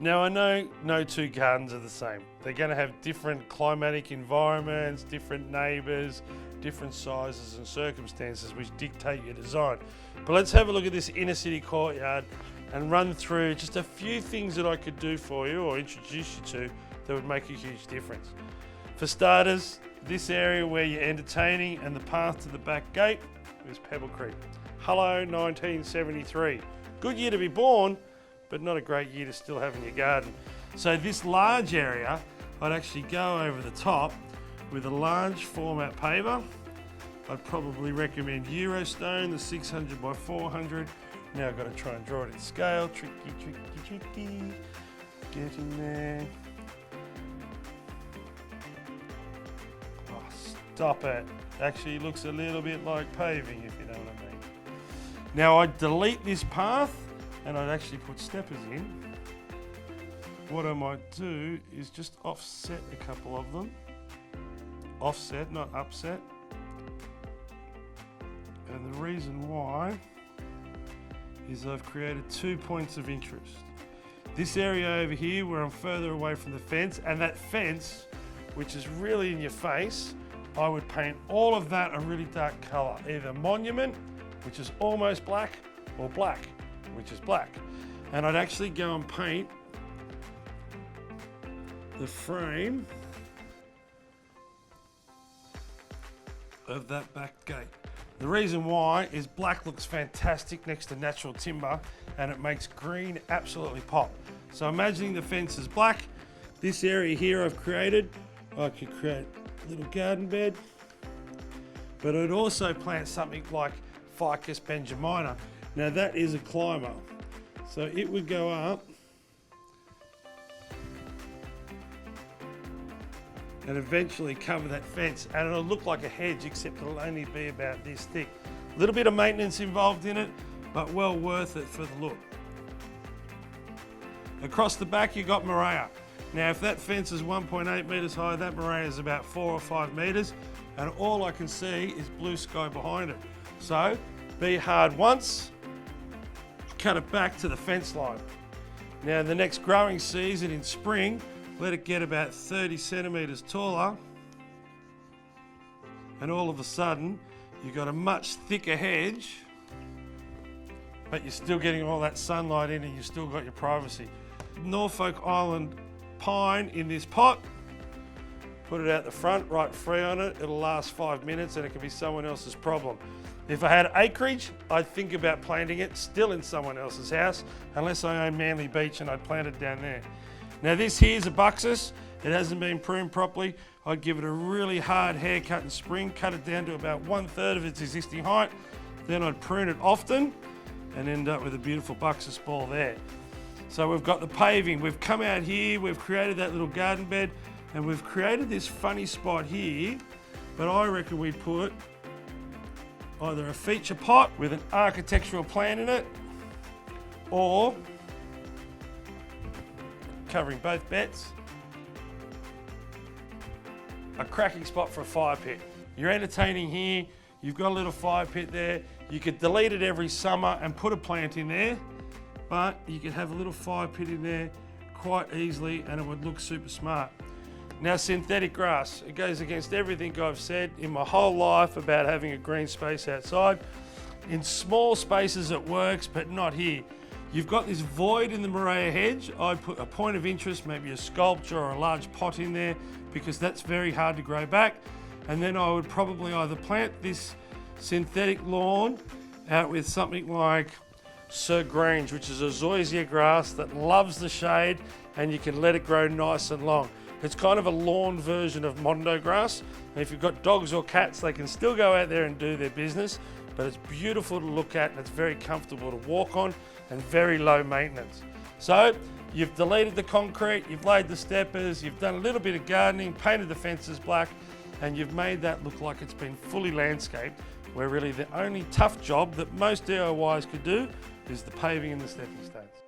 Now I know no two gardens are the same. They're going to have different climatic environments, different neighbours, different sizes and circumstances which dictate your design. But let's have a look at this inner city courtyard and run through just a few things that I could do for you or introduce you to that would make a huge difference. For starters, this area where you're entertaining and the path to the back gate is Pebble Creek. Hello, 1973. Good year to be born, but not a great year to still have in your garden. So this large area, I'd actually go over the top with a large format paver. I'd probably recommend Eurostone, the 600 by 400. Now I've got to try and draw it in scale. Tricky. Get in there. Oh, stop it. Actually looks a little bit like paving, if you know what I mean. Now I'd delete this path and I'd actually put steppers in. What I might do is just offset a couple of them. Offset, not upset. And the reason why is I've created 2 points of interest. This area over here where I'm further away from the fence, and that fence, which is really in your face, I would paint all of that a really dark colour, either monument, which is almost black, or black, which is black. And I'd actually go and paint the frame of that back gate. The reason why is black looks fantastic next to natural timber and it makes green absolutely pop. So imagining the fence is black, this area here I've created, I could create a little garden bed, but I'd also plant something like Ficus benjamina. Now that is a climber, so it would go up and eventually cover that fence, and it'll look like a hedge except it'll only be about this thick. A little bit of maintenance involved in it, but well worth it for the look. Across the back you got Maria. Now if that fence is 1.8 metres high, that Maria is about 4 or 5 metres, and all I can see is blue sky behind it. So be hard once, cut it back to the fence line. Now in the next growing season in spring, let it get about 30 centimetres taller, and all of a sudden you've got a much thicker hedge, but you're still getting all that sunlight in and you've still got your privacy. Norfolk Island pine in this pot, put it out the front, right free on it, it'll last 5 minutes and it can be someone else's problem. If I had acreage, I'd think about planting it still in someone else's house, unless I own Manly Beach and I'd plant it down there. Now this here's a buxus, it hasn't been pruned properly. I'd give it a really hard haircut in spring, cut it down to about 1/3 of its existing height, then I'd prune it often and end up with a beautiful buxus ball there. So we've got the paving, we've come out here, we've created that little garden bed, and we've created this funny spot here, but I reckon we'd put either a feature pot with an architectural plant in it, or covering both beds, a cracking spot for a fire pit. You're entertaining here, you've got a little fire pit there, you could delete it every summer and put a plant in there, but you could have a little fire pit in there quite easily and it would look super smart. Now synthetic grass, it goes against everything I've said in my whole life about having a green space outside. In small spaces it works, but not here. You've got this void in the Maria hedge. I'd put a point of interest, maybe a sculpture or a large pot in there, because that's very hard to grow back. And then I would probably either plant this synthetic lawn out with something like Sir Grange, which is a zoysia grass that loves the shade and you can let it grow nice and long. It's kind of a lawn version of Mondo grass. And if you've got dogs or cats, they can still go out there and do their business, but it's beautiful to look at and it's very comfortable to walk on and very low maintenance. So you've deleted the concrete, you've laid the steppers, you've done a little bit of gardening, painted the fences black, and you've made that look like it's been fully landscaped, where really the only tough job that most DIYs could do is the paving and the stepping stones.